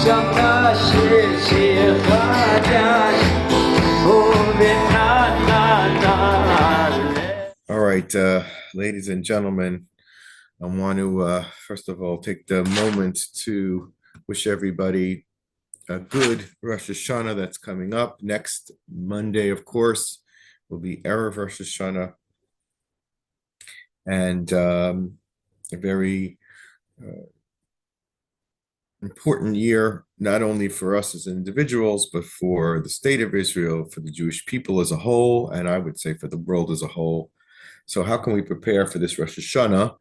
שמע שיר חדש All right, ladies and gentlemen, I want to first of all take the moment to wish everybody a good Rosh Hashanah that's coming up. Next Monday, of course, will be Erev Rosh Hashanah, and a very important year, not only for us as individuals, but for the state of Israel, for the Jewish people as a whole, and I would say for the world as a whole. So how can we prepare for this Rosh Hashanah?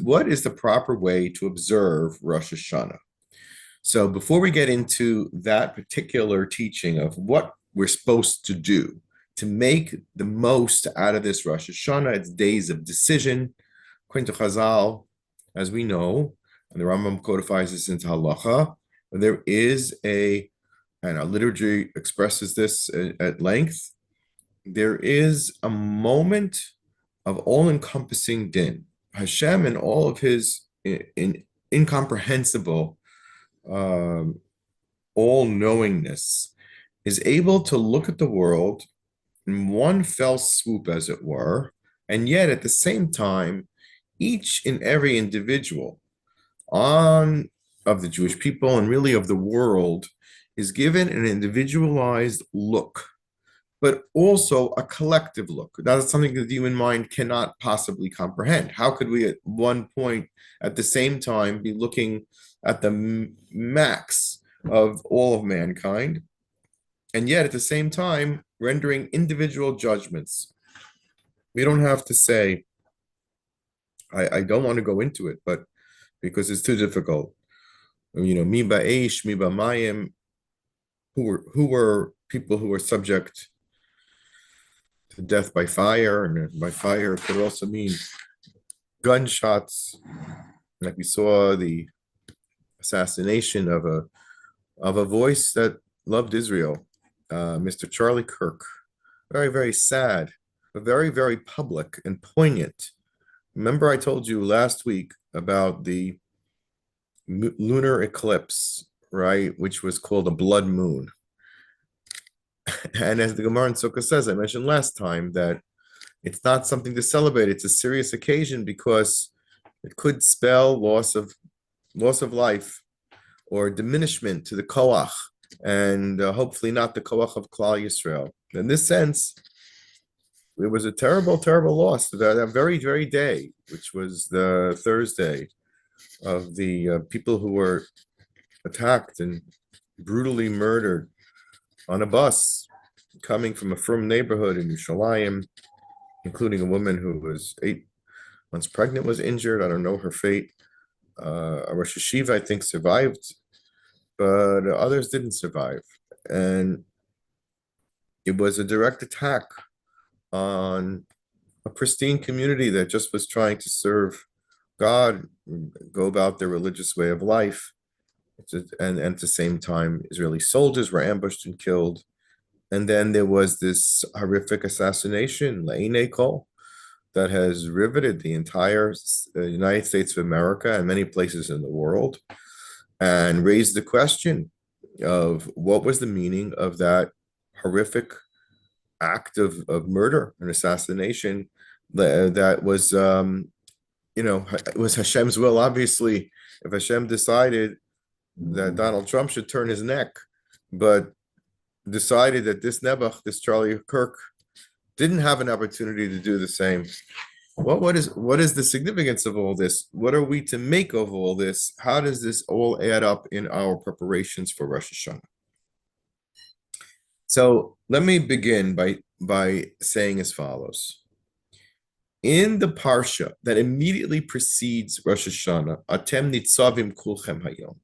What is the proper way to observe Rosh Hashanah? So before we get into that particular teaching of what we're supposed to do to make the most out of this Rosh Hashanah, it's days of decision. According to Chazal, as we know, and the Rambam codifies this into halacha, there is and our liturgy expresses this at length, there is a moment of all-encompassing din. Hashem, in all of his incomprehensible all-knowingness, is able to look at the world in one fell swoop, as it were, and yet at the same time, each and every individual of the Jewish people and really of the world is given an individualized look, but also a collective look. That is something that the human mind cannot possibly comprehend. How could we at one point at the same time be looking at the max of all of mankind, and yet at the same time rendering individual judgments? We don't have to say, I don't want to go into it, but because it's too difficult. Mi ba'esh, mi ba'mayim, who were people who were subject to death by fire, and by fire it could also mean gunshots, like we saw the assassination of a voice that loved Israel, Mr. Charlie Kirk. Very, very sad, but very, very public and poignant. Remember I told you last week about the lunar eclipse, right, which was called a blood moon. And as the Gemara in Sukkah says, I mentioned last time that it's not something to celebrate. It's a serious occasion because it could spell loss of life or diminishment to the koach, and hopefully not the koach of Klal Yisrael. In this sense, it was a terrible, terrible loss. That very, very day, which was the Thursday of the people who were attacked and brutally murdered on a bus coming from a frum neighborhood in Yerushalayim, including a woman who was 8 months pregnant, was injured. I don't know her fate. A Rosh Hashiva, I think, survived, but others didn't survive. And it was a direct attack on a pristine community that just was trying to serve God, go about their religious way of life. And at the same time, Israeli soldiers were ambushed and killed. And then there was this horrific assassination, La'inei Kol, that has riveted the entire United States of America and many places in the world, and raised the question of what was the meaning of that horrific act of murder and assassination that was, it was Hashem's will. Obviously, if Hashem decided that Donald Trump should turn his neck, but decided that this Nebuch, this Charlie Kirk, didn't have an opportunity to do the same. What is the significance of all this? What are we to make of all this? How does this all add up in our preparations for Rosh Hashanah? So let me begin by saying as follows. In the parsha that immediately precedes Rosh Hashanah, Atem nitzavim kulchem hayom,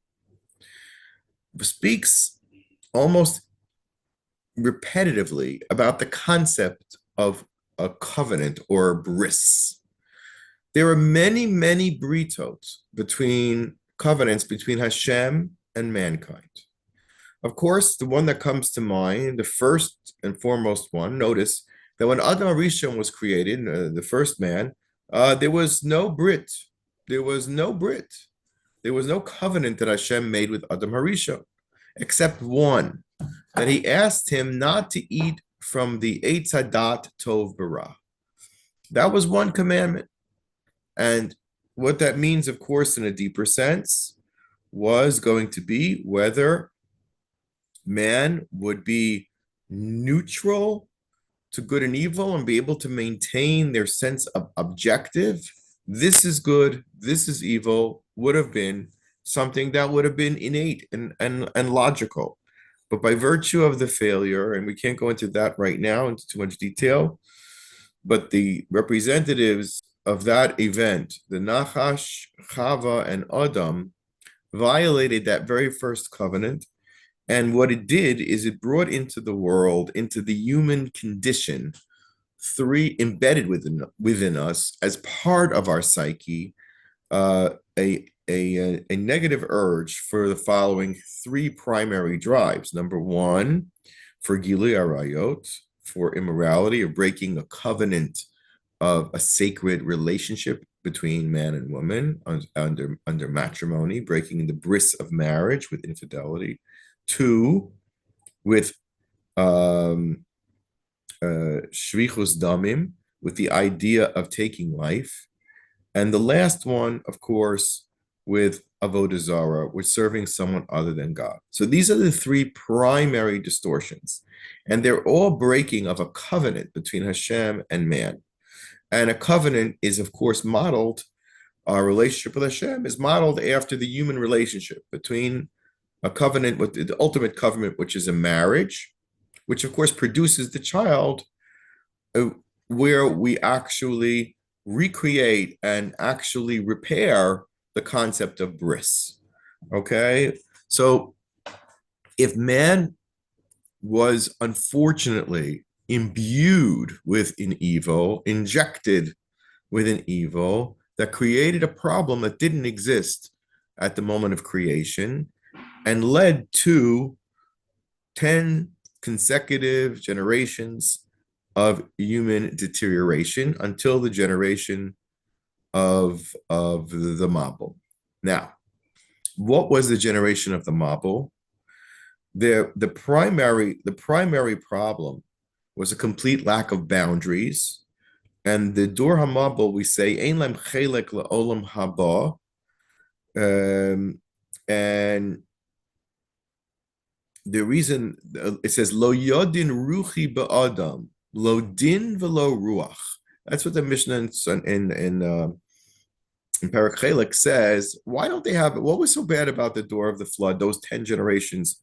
speaks almost repetitively about the concept of a covenant or a bris. There are many, many britot covenants between Hashem and mankind. Of course, the one that comes to mind, the first and foremost one, notice that when Adam Rishon was created, the first man, there was no brit. There was no brit. there was no covenant that Hashem made with Adam Harishon, except one, that he asked him not to eat from the Eitz Hadat Tov Bara. That was one commandment. And what that means, of course, in a deeper sense, was going to be whether man would be neutral to good and evil and be able to maintain their sense of objective. This is good, this is evil, would have been something that would have been innate and logical. But by virtue of the failure, and we can't go into that right now into too much detail, but the representatives of that event, the Nachash, Chava, and Adam, violated that very first covenant. And what it did is it brought into the world, into the human condition, three embedded within us as part of our psyche, a negative urge for the following three primary drives. Number one, for Gilui Arayot, for immorality or breaking a covenant of a sacred relationship between man and woman under matrimony, breaking the bris of marriage with infidelity. Two, with shvichus damim, with the idea of taking life. And the last one, of course, with avodah zarah, with serving someone other than God. So these are the three primary distortions. And they're all breaking of a covenant between Hashem and man. And a covenant is, of course, modeled, our relationship with Hashem is modeled after the human relationship between a covenant, with the ultimate covenant, which is a marriage, which of course produces the child, where we actually recreate and actually repair the concept of bris. Okay, so if man was unfortunately imbued with an evil, injected with an evil that created a problem that didn't exist at the moment of creation, and led to 10 consecutive generations of human deterioration until the generation of the Mabul. Now, what was the generation of the Mabul? The primary problem was a complete lack of boundaries. And the Dur HaMabul, we say, Ein lem chelek le'olam haba, and the reason it says lo yodin ruchi ba'adam, lo din velo ruach. That's what the Mishnah in Perek Chelek says. Why don't they have it? What was so bad about the door of the flood? Those 10 generations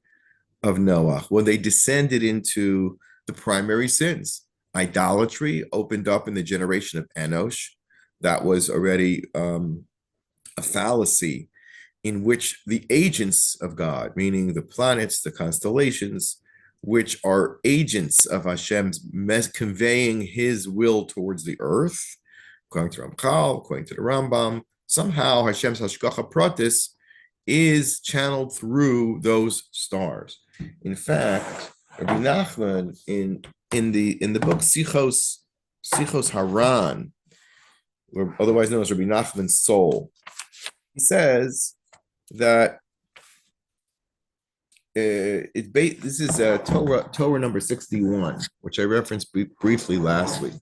of Noah, when they descended into the primary sins, idolatry opened up in the generation of Enosh. That was already a fallacy, in which the agents of God, meaning the planets, the constellations, which are agents of Hashem's conveying his will towards the earth, according to Ramchal, according to the Rambam, somehow Hashem's Hashgacha Pratis is channeled through those stars. In fact, Rabbi Nachman in the book Sichos Haran, or otherwise known as Rabbi Nachman's Soul, he says that this is Torah number 61, which I referenced briefly last week.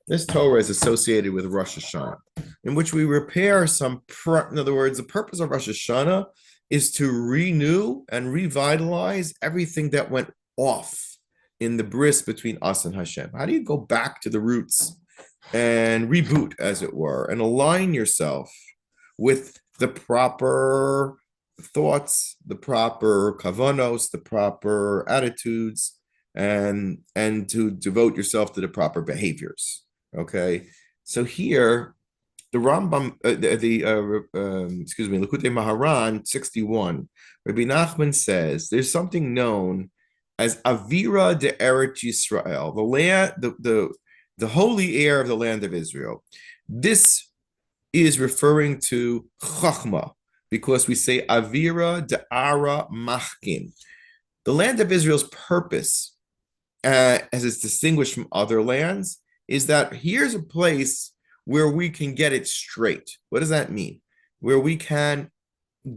This Torah is associated with Rosh Hashanah, in which we repair in other words, the purpose of Rosh Hashanah is to renew and revitalize everything that went off in the bris between us and Hashem. How do you go back to the roots and reboot, as it were, and align yourself with the proper thoughts, the proper kavanos, the proper attitudes, and to devote yourself to the proper behaviors? Okay, so here the Rambam, Likutei Maharan 61, Rabbi Nachman says there's something known as Avira de Eretz Yisrael, the land, the holy air of the land of Israel. This is referring to Chachma, because we say Avira de Ara Machkin. The land of Israel's purpose, as it's distinguished from other lands, is that here's a place where we can get it straight. What does that mean? Where we can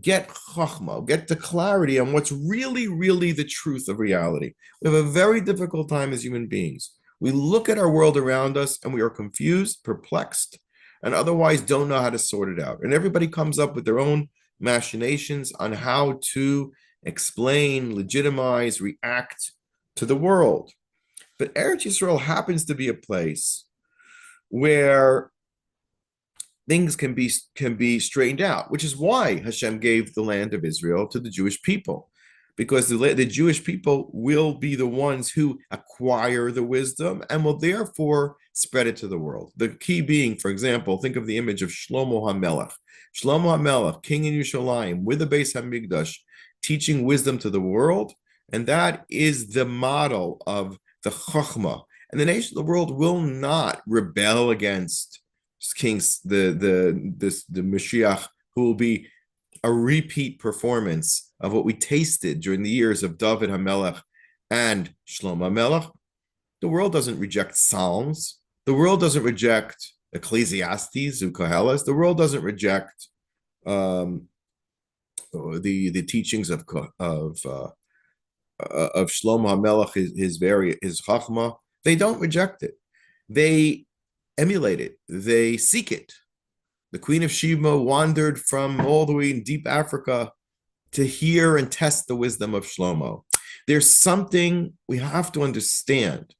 get chachma, get the clarity on what's really, really the truth of reality. We have a very difficult time as human beings. We look at our world around us and we are confused, perplexed, and otherwise don't know how to sort it out. And everybody comes up with their own machinations on how to explain, legitimize, react to the world. But Eretz Yisrael happens to be a place where things can be straightened out, which is why Hashem gave the land of Israel to the Jewish people, because the Jewish people will be the ones who acquire the wisdom and will therefore spread it to the world. The key being, for example, think of the image of Shlomo HaMelech. Shlomo HaMelech, king in Yerushalayim, with the Beis HaMikdash, teaching wisdom to the world, and that is the model of the Chachma. And the nation of the world will not rebel against Kings, the Mashiach, who will be a repeat performance of what we tasted during the years of David HaMelech and Shlomo HaMelech. The world doesn't reject Psalms. The world doesn't reject Ecclesiastes, Koheles. The world doesn't reject the teachings of Shlomo HaMelech, his Chachma. They don't reject it. They emulate it. They seek it. The Queen of Sheba wandered from all the way in deep Africa to hear and test the wisdom of Shlomo. There's something we have to understand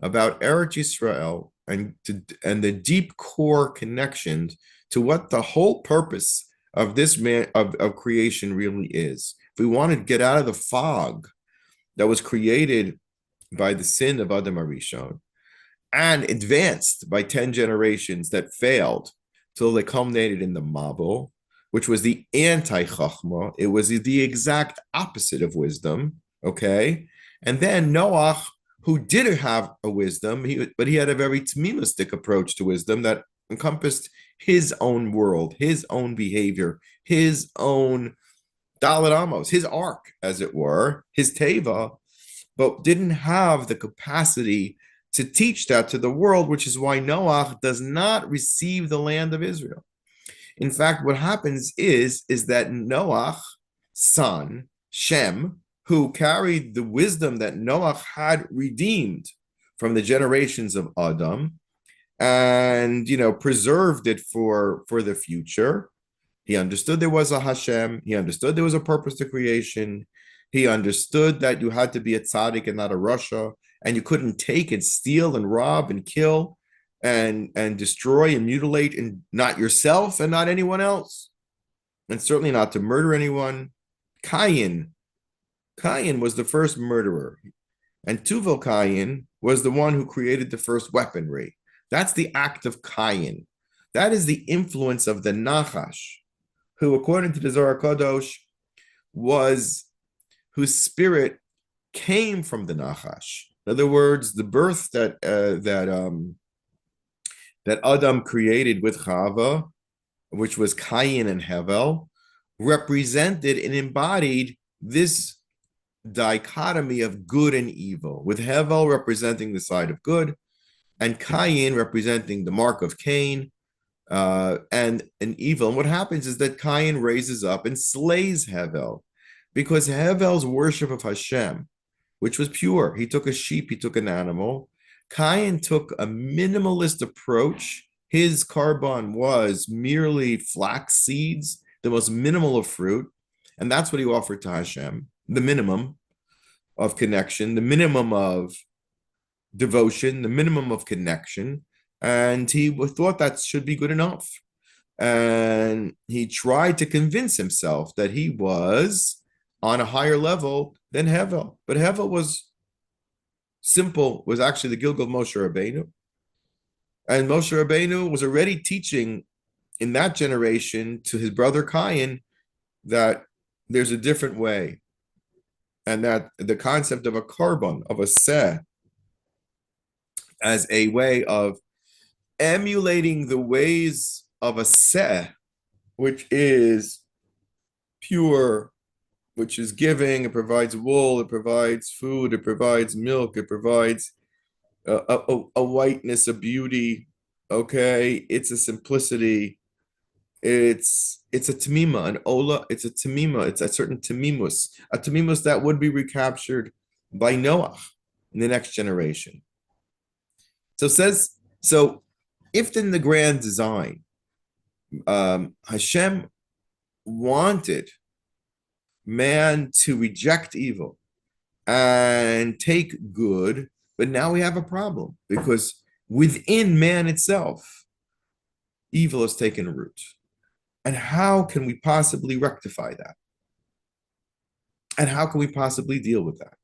about Eretz Yisrael and the deep core connection to what the whole purpose of this of creation really is. If we want to get out of the fog that was created by the sin of Adam HaRishon and advanced by 10 generations that failed till they culminated in the Mabul, which was the anti-Chachma. It was the exact opposite of wisdom, okay? And then Noah, who did have a wisdom, but he had a very tmimistic approach to wisdom that encompassed his own world, his own behavior, his own Dalet Amos, his ark, as it were, his teva, but didn't have the capacity to teach that to the world, which is why Noah does not receive the land of Israel. In fact, what happens is that Noah's son, Shem, who carried the wisdom that Noah had redeemed from the generations of Adam and, preserved it for the future. He understood there was a Hashem. He understood there was a purpose to creation. He understood that you had to be a tzaddik and not a rasha, and you couldn't take and steal and rob and kill and destroy and mutilate, and not yourself and not anyone else, and certainly not to murder anyone. Cain was the first murderer, and Tuvel Cain was the one who created the first weaponry. That's the act of Cain. That is the influence of the Nachash, who, according to the Zohar Kadosh, whose spirit came from the Nachash. In other words, the birth that Adam created with Chava, which was Cain and Hevel, represented and embodied this dichotomy of good and evil, with Hevel representing the side of good, and Cain representing the mark of Cain, and an evil. And what happens is that Cain raises up and slays Hevel, because Hevel's worship of Hashem, which was pure. He took a sheep, he took an animal. Cain took a minimalist approach. His carbon was merely flax seeds, the most minimal of fruit. And that's what he offered to Hashem, the minimum of connection, the minimum of devotion, the minimum of connection. And he thought that should be good enough. And he tried to convince himself that he was on a higher level than Hevel. But Hevel was actually the Gilgal of Moshe Rabbeinu. And Moshe Rabbeinu was already teaching in that generation to his brother Cain that there's a different way. And that the concept of a carbon, of a seh, as a way of emulating the ways of a seh, which is pure, which is giving, it provides wool, it provides food, it provides milk, it provides a whiteness, a beauty, okay? It's a simplicity, it's it's a tamima, an ola, it's a tamima, it's a certain tamimus, a tamimus that would be recaptured by Noah in the next generation. So says, so if in the grand design, Hashem wanted man to reject evil and take good, but now we have a problem because within man itself, evil has taken root. And how can we possibly rectify that? And how can we possibly deal with that?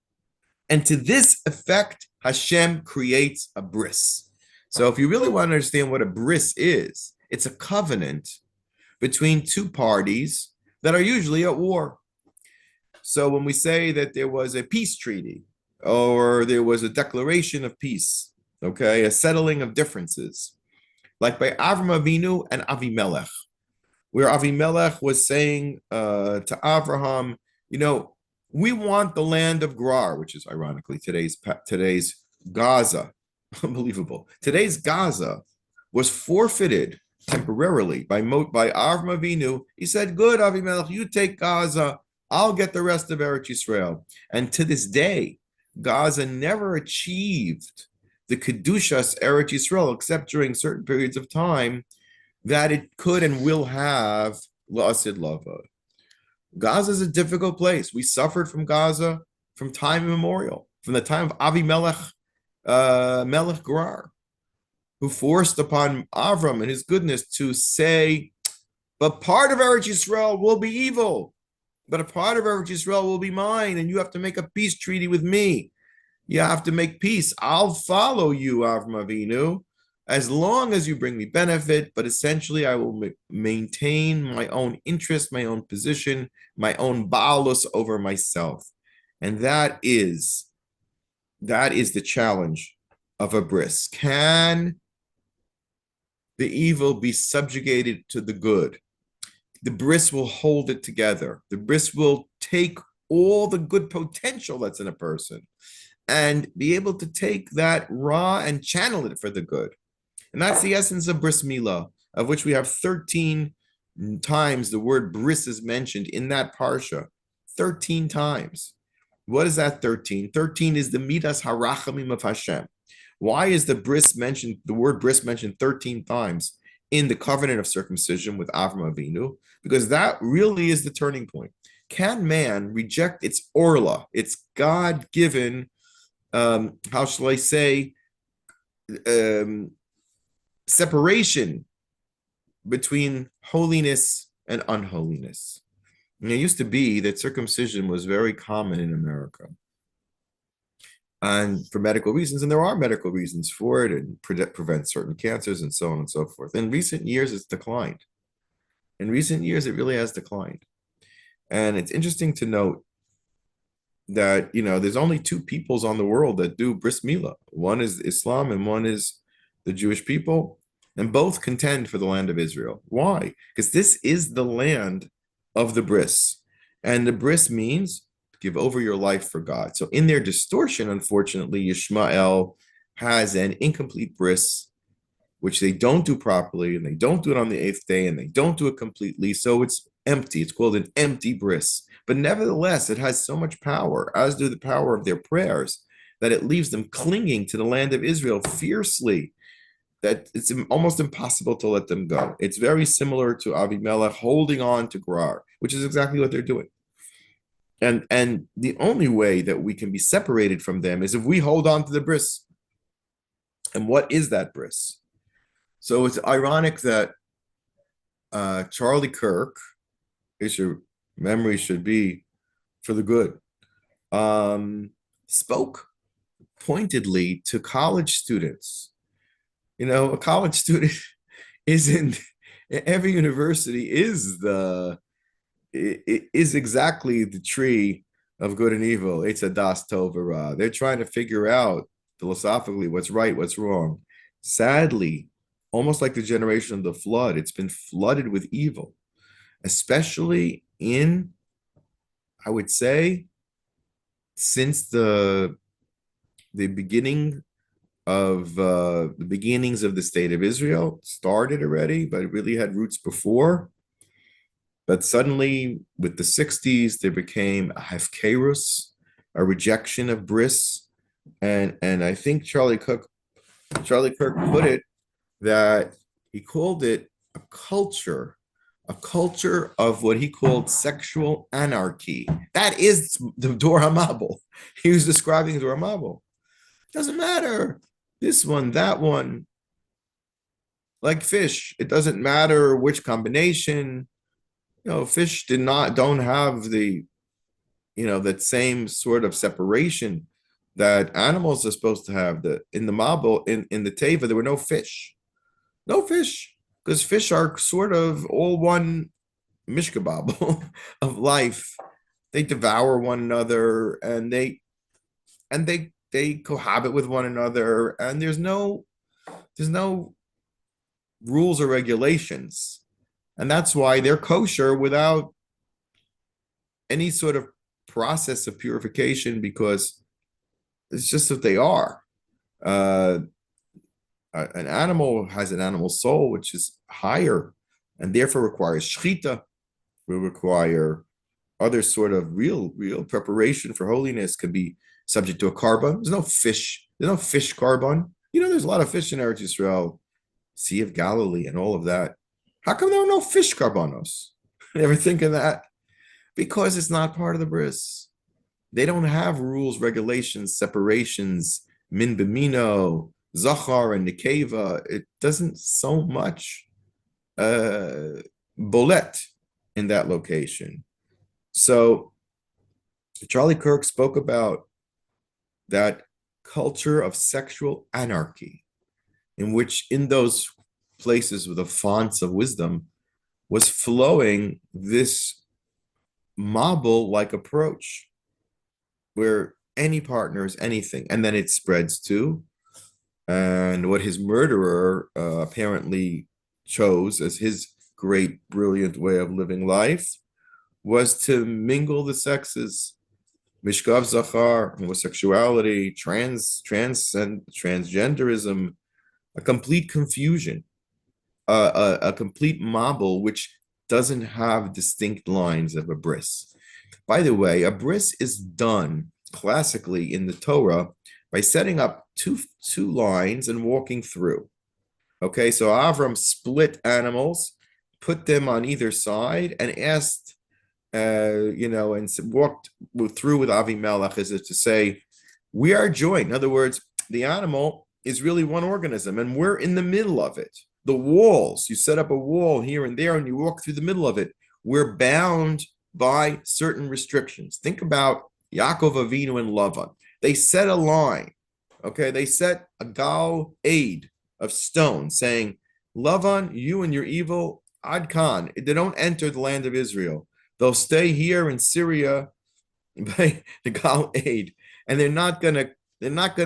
And to this effect, Hashem creates a bris. So if you really want to understand what a bris is, it's a covenant between two parties that are usually at war. So when we say that there was a peace treaty or there was a declaration of peace, okay, a settling of differences, like by Avram Avinu and Avimelech, where Avimelech was saying to Avraham, we want the land of Gerar, which is ironically today's Gaza. Unbelievable. Today's Gaza was forfeited temporarily by Avram Avinu. He said, good, Avimelech, you take Gaza. I'll get the rest of Eretz Yisrael. And to this day, Gaza never achieved the Kedushas Eretz Yisrael, except during certain periods of time that it could and will have La'asid Lava. Gaza is a difficult place. We suffered from Gaza from time immemorial, from the time of Avimelech, Melech Gerar, who forced upon Avram and his goodness to say, but part of Eretz Yisrael will be evil, but a part of Eretz Yisrael will be mine, and you have to make a peace treaty with me. You have to make peace. I'll follow you, Avram Avinu, as long as you bring me benefit, but essentially I will maintain my own interest, my own position, my own baalus over myself. And that is the challenge of a bris. Can the evil be subjugated to the good? The bris will hold it together. The bris will take all the good potential that's in a person and be able to take that raw and channel it for the good. And that's the essence of bris milah, of which we have 13 times the word bris is mentioned in that parsha. 13 times. What is that 13? 13 is the midas harachamim of Hashem. Why is the word bris mentioned 13 times in the covenant of circumcision with Avram Avinu? Because that really is the turning point. Can man reject its orla, its God-given, how shall I say, separation between holiness and unholiness? And it used to be that circumcision was very common in America. And for medical reasons, and there are medical reasons for it, and prevent certain cancers and so on and so forth. In recent years, it's declined. In recent years, it really has declined. And it's interesting to note that, there's only two peoples on the world that do bris milah. One is Islam and one is the Jewish people, and both contend for the land of Israel. Why? Because this is the land of the bris. And the bris means give over your life for God. So in their distortion, unfortunately, Yishmael has an incomplete bris, which they don't do properly, and they don't do it on the 8th day, and they don't do it completely. So it's empty. It's called an empty bris. But nevertheless, it has so much power, as do the power of their prayers, that it leaves them clinging to the land of Israel fiercely, that it's almost impossible to let them go. It's very similar to Avimelech holding on to Gerar, which is exactly what they're doing. And the only way that we can be separated from them is if we hold on to the bris. And what is that bris? So it's ironic that Charlie Kirk, your memory should be for the good, spoke pointedly to college students. A college student every university is exactly the tree of good and evil. It's a das tov v'ra. They're trying to figure out philosophically what's right, what's wrong. Sadly, almost like the generation of the flood, it's been flooded with evil, especially I would say, since the beginning of the beginnings of the state of Israel started already, but it really had roots before. But suddenly, with the 60s, there became a hefkerus, a rejection of bris. And I think Charlie Kirk put it that he called it a culture of what he called sexual anarchy. That is the Dor HaMabul. He was describing the Dor HaMabul. Doesn't matter. This one, that one, like fish. It doesn't matter which combination. Fish don't have that same sort of separation that animals are supposed to have. In the Mabul, in the Teva, there were no fish. No fish. Because fish are sort of all one mishkababel of life. They devour one another and they cohabit with one another, and there's no rules or regulations. And that's why they're kosher without any sort of process of purification, because it's just what they are. An animal has an animal soul, which is higher and therefore requires shchita, will require other sort of real preparation for holiness, can be subject to a carbon. There's no fish carbon. There's a lot of fish in Eretz Yisrael, Sea of Galilee and all of that. How come there are no fish carbonos? Ever think of that? Because it's not part of the bris. They don't have rules, regulations, separations, min b'mino, zachar and nekeva. It doesn't so much bolet in that location. So Charlie Kirk spoke about that culture of sexual anarchy, in which in those places with the fonts of wisdom was flowing this Mabul-like approach, where any partner is anything, and then it spreads to, and what his murderer apparently chose as his great, brilliant way of living life was to mingle the sexes, mishkav zachar, homosexuality, transgenderism, a complete confusion, a complete Mabul, which doesn't have distinct lines of a bris. By the way, a bris is done classically in the Torah by setting up two lines and walking through. Okay, so Avram split animals, put them on either side, and asked, and walked through with Avimelech, as if to say, we are joined. In other words, the animal is really one organism, and we're in the middle of it. The walls, you set up a wall here and there, and you walk through the middle of it. We're bound by certain restrictions. Think about Yaakov Avinu and Lavan. They set a line, okay? They set a gal aid of stone saying, Lavan, you and your evil, Ad Khan, they don't enter the land of Israel. They'll stay here in Syria by the gal aid, and they're not gonna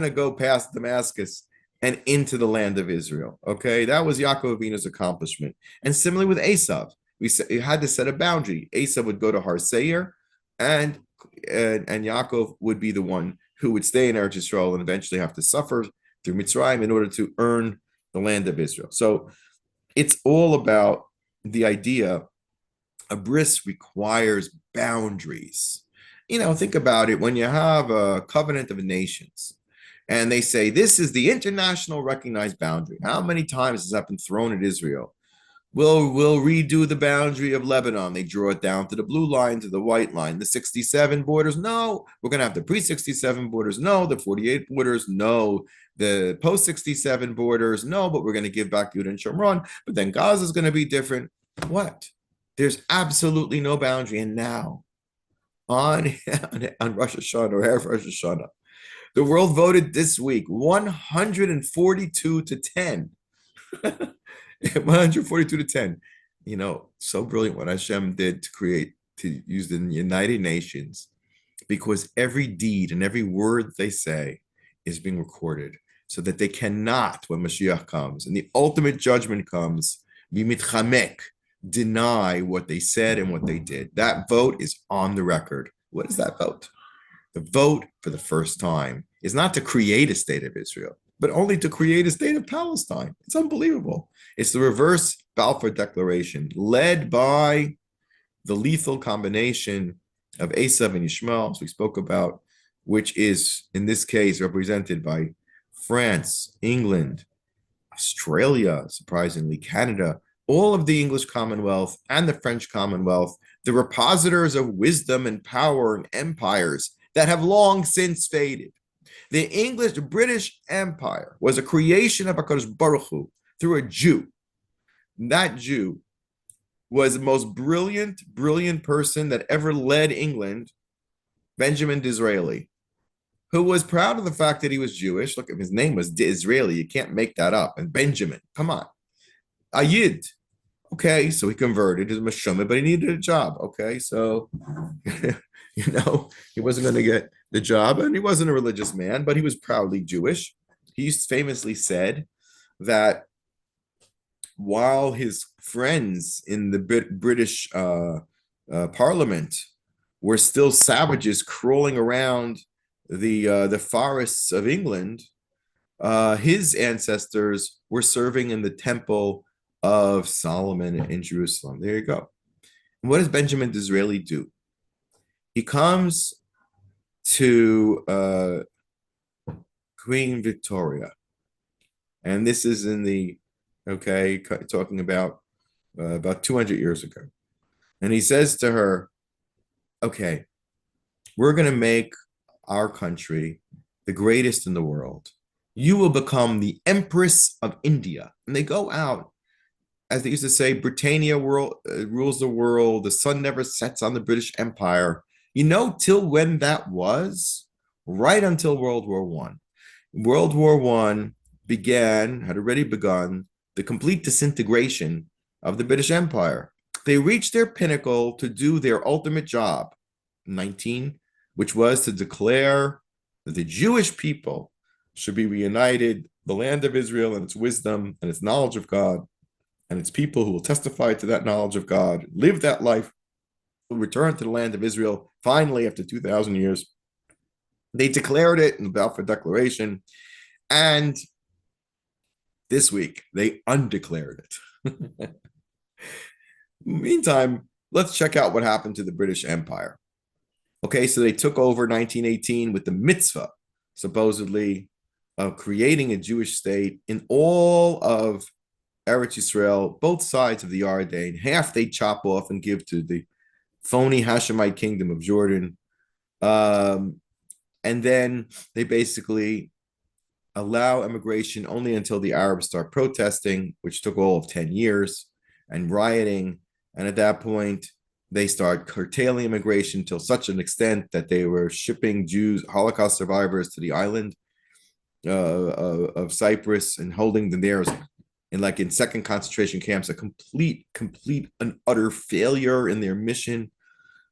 go past Damascus and into the land of Israel. Okay, that was Yaakov Avinu's accomplishment. And similarly with Esav, we had to set a boundary. Esav would go to Har Seir, and Yaakov would be the one who would stay in Eretz Yisrael and eventually have to suffer through Mitzrayim in order to earn the land of Israel. So it's all about the idea. A bris requires boundaries. Think about it. When you have a covenant of nations, and they say, this is the international recognized boundary. How many times has that been thrown at Israel? We'll redo the boundary of Lebanon. They draw it down to the blue line, to the white line. The 67 borders, no. We're going to have the pre-67 borders, no. The 48 borders, no. The post-67 borders, no. But we're going to give back Yehuda and Shomron. But then Gaza is going to be different. What? There's absolutely no boundary. And now, on Rosh Hashanah, or Erev Rosh Hashanah, the world voted this week 142 to 10. 142 to 10. So brilliant what Hashem did to use the United Nations, because every deed and every word they say is being recorded, so that they cannot, when Mashiach comes and the ultimate judgment comes, be mitchamek, deny what they said and what they did. That vote is on the record. What is that vote? The vote for the first time is not to create a state of Israel, but only to create a state of Palestine. It's unbelievable. It's the reverse Balfour Declaration, led by the lethal combination of Esav and Yishmael, as we spoke about, which is in this case represented by France, England, Australia, surprisingly, Canada, all of the English Commonwealth and the French Commonwealth, the repositors of wisdom and power and empires that have long since faded. The British Empire was a creation of HaKadosh Baruch Hu through a Jew. That Jew was the most brilliant person that ever led England, Benjamin Disraeli, who was proud of the fact that he was Jewish. Look, his name was Disraeli. You can't make that up. And Benjamin, come on. A Yid. Okay, so he converted as a Meshumah, but he needed a job. Okay, so, he wasn't going to get the job, and he wasn't a religious man, but he was proudly Jewish. He famously said that while his friends in the British Parliament were still savages crawling around the forests of England, his ancestors were serving in the temple of Solomon in Jerusalem. There you go. And what does Benjamin Disraeli do? He comes to Queen Victoria, and this is in the talking about 200 years ago, and he says to her, "Okay, we're going to make our country the greatest in the world. You will become the Empress of India." And they go out, as they used to say, Britannia rules the world. The sun never sets on the British Empire. Till when that was? Right until World War I. World War I had already begun, the complete disintegration of the British Empire. They reached their pinnacle to do their ultimate job, which was to declare that the Jewish people should be reunited, the land of Israel and its wisdom and its knowledge of God, and its people who will testify to that knowledge of God, live that life, will return to the land of Israel, finally, after 2,000 years. They declared it in the Balfour Declaration, and this week, they undeclared it. Meantime, let's check out what happened to the British Empire. Okay, so they took over 1918 with the mitzvah, supposedly, of creating a Jewish state in all of Eretz Yisrael, both sides of the Yarden. Half they chop off and give to the phony Hashemite kingdom of Jordan. And then they basically allow immigration only until the Arabs start protesting, which took all of 10 years, and rioting. And at that point, they start curtailing immigration to such an extent that they were shipping Jews, Holocaust survivors, to the island of Cyprus and holding them there in second concentration camps, a complete and utter failure in their mission.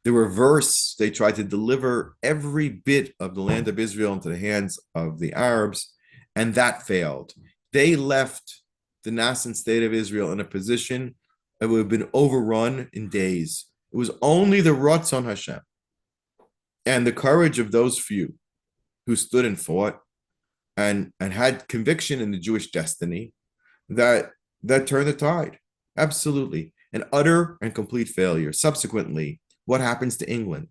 The reverse, they tried to deliver every bit of the land of Israel into the hands of the Arabs, and that failed. They left the nascent state of Israel in a position that would have been overrun in days. It was only the Ratzon Hashem and the courage of those few who stood and fought and had conviction in the Jewish destiny that turned the tide. Absolutely. An utter and complete failure. Subsequently, what happens to England?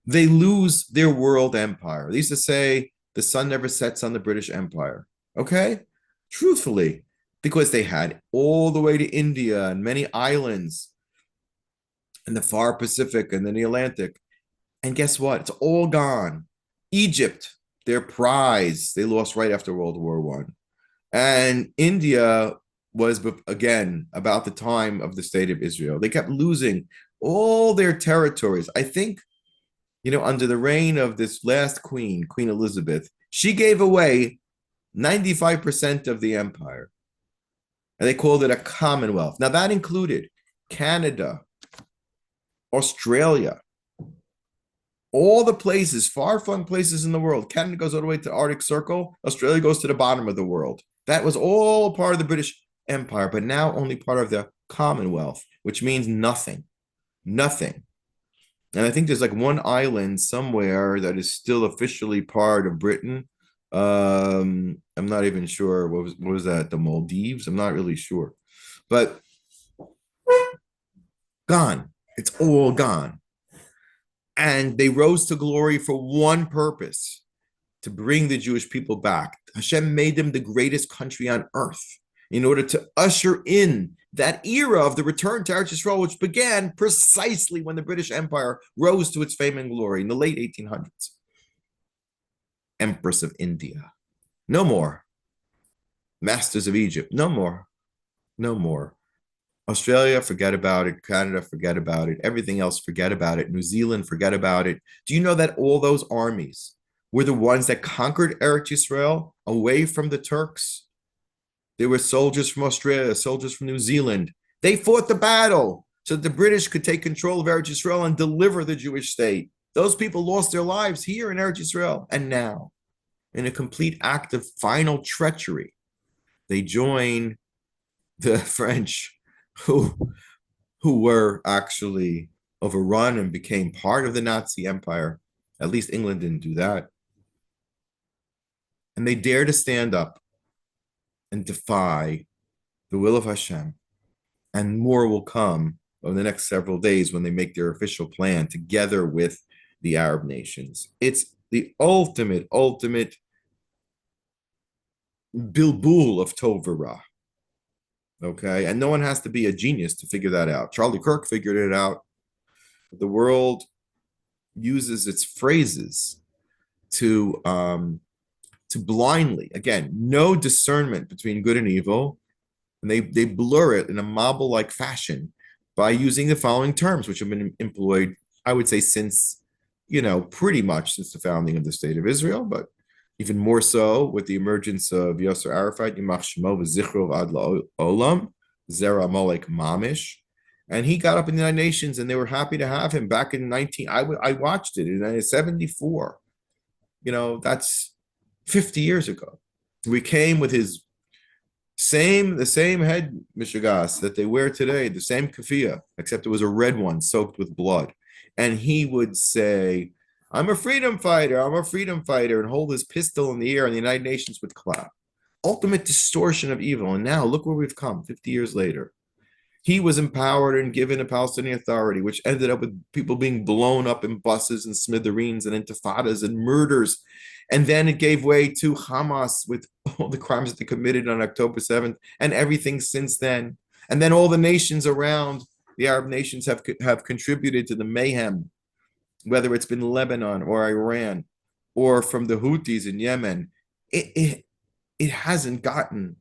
They lose their world empire. They used to say the sun never sets on the British Empire. Okay? Truthfully, because they had all the way to India and many islands in the far Pacific and then the Atlantic. And guess what? It's all gone. Egypt, their prize, they lost right after World War I. And India was, again, about the time of the state of Israel. They kept losing all their territories. I think, under the reign of this last queen, Queen Elizabeth, she gave away 95% of the empire. And they called it a commonwealth. Now, that included Canada, Australia, all the places, far-flung places in the world. Canada goes all the way to the Arctic Circle. Australia goes to the bottom of the world. That was all part of the British Empire, but now only part of the Commonwealth, which means nothing. Nothing. And I think there's one island somewhere that is still officially part of Britain. I'm not even sure. What was that? The Maldives? I'm not really sure. But gone. It's all gone. And they rose to glory for one purpose, to bring the Jewish people back. Hashem made them the greatest country on earth in order to usher in that era of the return to Eretz Yisrael, which began precisely when the British Empire rose to its fame and glory in the late 1800s. Empress of India, no more. Masters of Egypt, no more. No more. Australia, forget about it. Canada, forget about it. Everything else, forget about it. New Zealand, forget about it. Do you know that all those armies were the ones that conquered Eretz Yisrael away from the Turks? They were soldiers from Australia, soldiers from New Zealand. They fought the battle so that the British could take control of Eretz Yisrael and deliver the Jewish state. Those people lost their lives here in Eretz Yisrael. And now, in a complete act of final treachery, they join the French who were actually overrun and became part of the Nazi Empire. At least England didn't do that. And they dare to stand up and defy the will of Hashem. And more will come over the next several days when they make their official plan together with the Arab nations. It's the ultimate bilbul of Tov v'Ra. Okay, and no one has to be a genius to figure that out. Charlie Kirk figured it out. The world uses its phrases to blindly, again, no discernment between good and evil, and they blur it in a marble-like fashion by using the following terms, which have been employed, I would say, since, pretty much since the founding of the State of Israel, but even more so with the emergence of Yasser Arafat, Yimach Shemo v'Zichro ad la'olam, Zera Molek Mamish. And he got up in the United Nations and they were happy to have him back in I watched it in 74. That's 50 years ago. We came with the same head mishigas that they wear today, the same kafia, except it was a red one soaked with blood. And he would say, I'm a freedom fighter, and hold his pistol in the air, and the United Nations would clap. Ultimate distortion of evil. And now look where we've come 50 years later. He was empowered and given a Palestinian Authority, which ended up with people being blown up in buses and smithereens and intifadas and murders. And then it gave way to Hamas with all the crimes that they committed on October 7th and everything since then. And then all the nations around, the Arab nations have contributed to the mayhem, whether it's been Lebanon or Iran or from the Houthis in Yemen. It hasn't gotten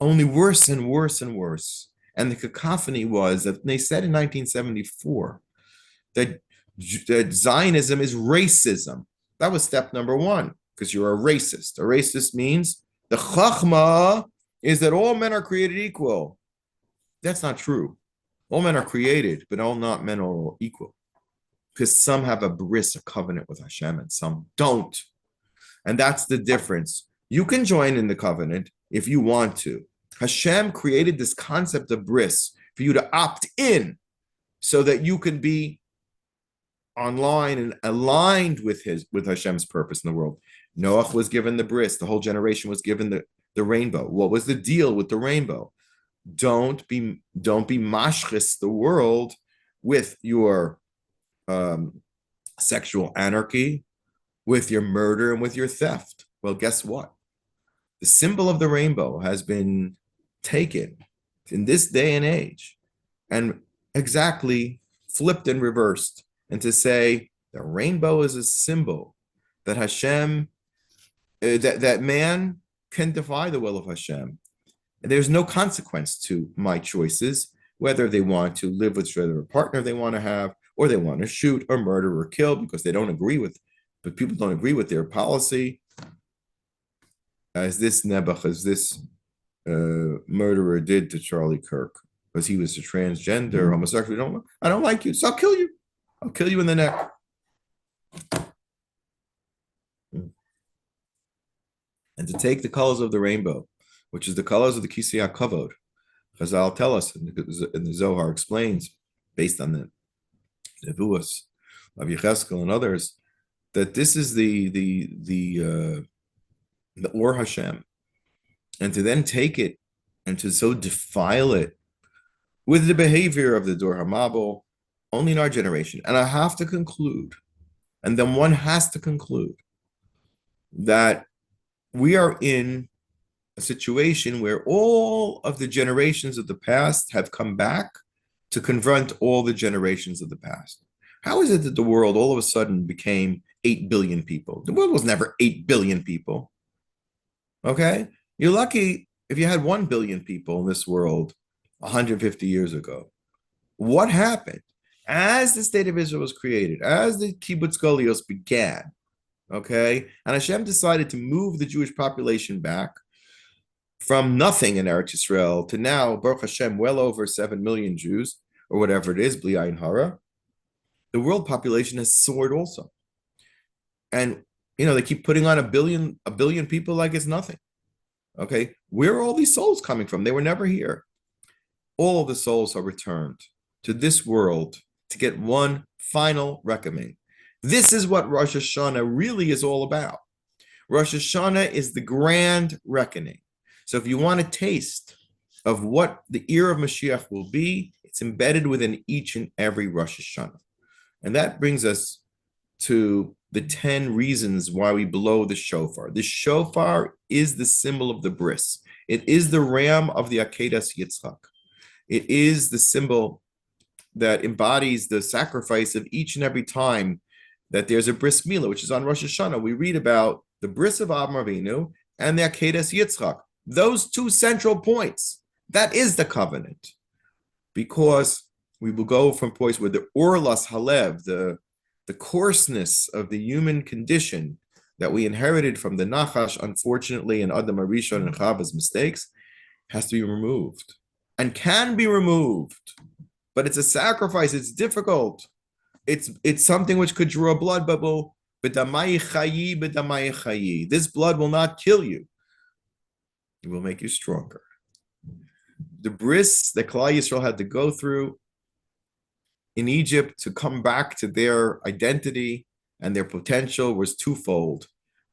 only worse and worse and worse. And the cacophony was that they said in 1974 that Zionism is racism. That was step number one, because you're a racist. A racist means the chachma is that all men are created equal. That's not true. All men are created, but all not men are all equal. Because some have a bris, a covenant with Hashem, and some don't. And that's the difference. You can join in the covenant if you want to. Hashem created this concept of bris for you to opt in so that you can be online and aligned with Hashem's purpose in the world. Noah was given the bris. The whole generation was given the rainbow. What was the deal with the rainbow? Don't be mashchis the world with your sexual anarchy, with your murder, and with your theft. Well, guess what? The symbol of the rainbow has been taken in this day and age and exactly flipped and reversed, and to say the rainbow is a symbol that Hashem, that man can defy the will of Hashem. And there's no consequence to my choices, whether they want to live with whatever partner they want to have, or they want to shoot or murder or kill because they don't agree with, but people don't agree with their policy. As this murderer did to Charlie Kirk, because he was a transgender homosexual. I don't like you, so I'll kill you. I'll kill you in the neck. And to take the colors of the rainbow, which is the colors of the Kisei HaKavod, Chazal tell us, and the Zohar explains, based on the Nevuos of Yecheskel and others, that this is the Or Hashem, and to then take it and to so defile it with the behavior of the Dor HaMabul, only in our generation. And I have to conclude, and then one has to conclude, that we are in a situation where all of the generations of the past have come back to confront all the generations of the past. How is it that the world all of a sudden became 8 billion people? The world was never 8 billion people. Okay? You're lucky if you had 1 billion people in this world 150 years ago. What happened? As the state of Israel was created, as the kibbutz golios began, okay, and Hashem decided to move the Jewish population back from nothing in Eretz Yisrael to now, Baruch Hashem, well over 7 million Jews, or whatever it is, Bli Ayin Hara, the world population has soared also. And, they keep putting on a billion people like it's nothing. Okay, where are all these souls coming from? They were never here. All of the souls are returned to this world to get one final reckoning. This is what Rosh Hashanah really is all about. Rosh Hashanah is the grand reckoning. So if you want a taste of what the era of Mashiach will be, it's embedded within each and every Rosh Hashanah. And that brings us to the 10 reasons why we blow the shofar. The shofar is the symbol of the bris. It is the ram of the Akedas Yitzchak. It is the symbol that embodies the sacrifice of each and every time that there's a bris milah, which is on Rosh Hashanah. We read about the bris of Avraham Avinu and the Akedas Yitzchak. Those two central points, that is the covenant. Because we will go from points where the orlas halev, the coarseness of the human condition that we inherited from the Nachash, unfortunately, and Adam Arishon and Chava's mistakes, has to be removed and can be removed. But it's a sacrifice. It's difficult. It's something which could draw a blood bubble. This blood will not kill you. It will make you stronger. The bris that Klal Yisrael had to go through in Egypt to come back to their identity and their potential was twofold: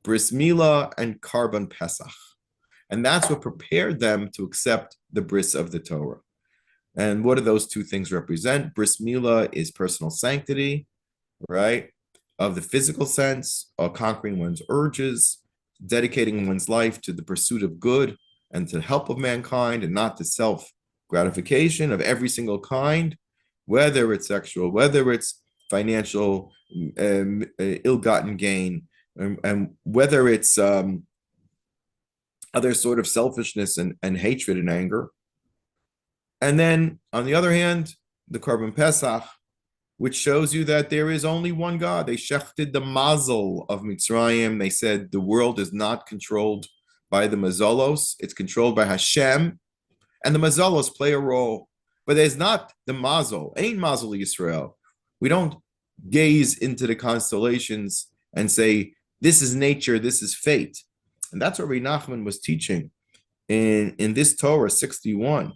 bris milah and Karban Pesach. And that's what prepared them to accept the bris of the Torah. And what do those two things represent? Bris milah is personal sanctity, right? Of the physical sense, of conquering one's urges, dedicating one's life to the pursuit of good and to the help of mankind and not to self-gratification of every single kind, whether it's sexual, whether it's financial, ill-gotten gain, and whether it's other sort of selfishness and hatred and anger. And then, on the other hand, the Karban Pesach, which shows you that there is only one God. They shechted the mazel of Mitzrayim. They said the world is not controlled by the mazalos. It's controlled by Hashem. And the mazalos play a role. But there's not the mazel. Ain't mazel Yisrael. We don't gaze into the constellations and say, this is nature, this is fate. And that's what Rabbi Nachman was teaching in this Torah 61.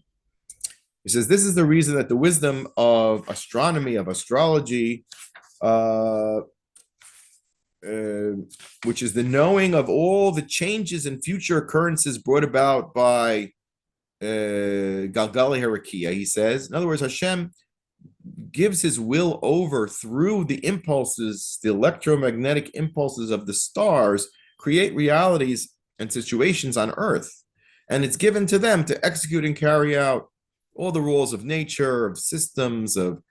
He says, this is the reason that the wisdom of astronomy, of astrology, which is the knowing of all the changes and future occurrences brought about by Galgali Herakia, he says. In other words, Hashem gives his will over through the impulses, the electromagnetic impulses of the stars, create realities and situations on Earth. And it's given to them to execute and carry out all the rules of nature, of systems, of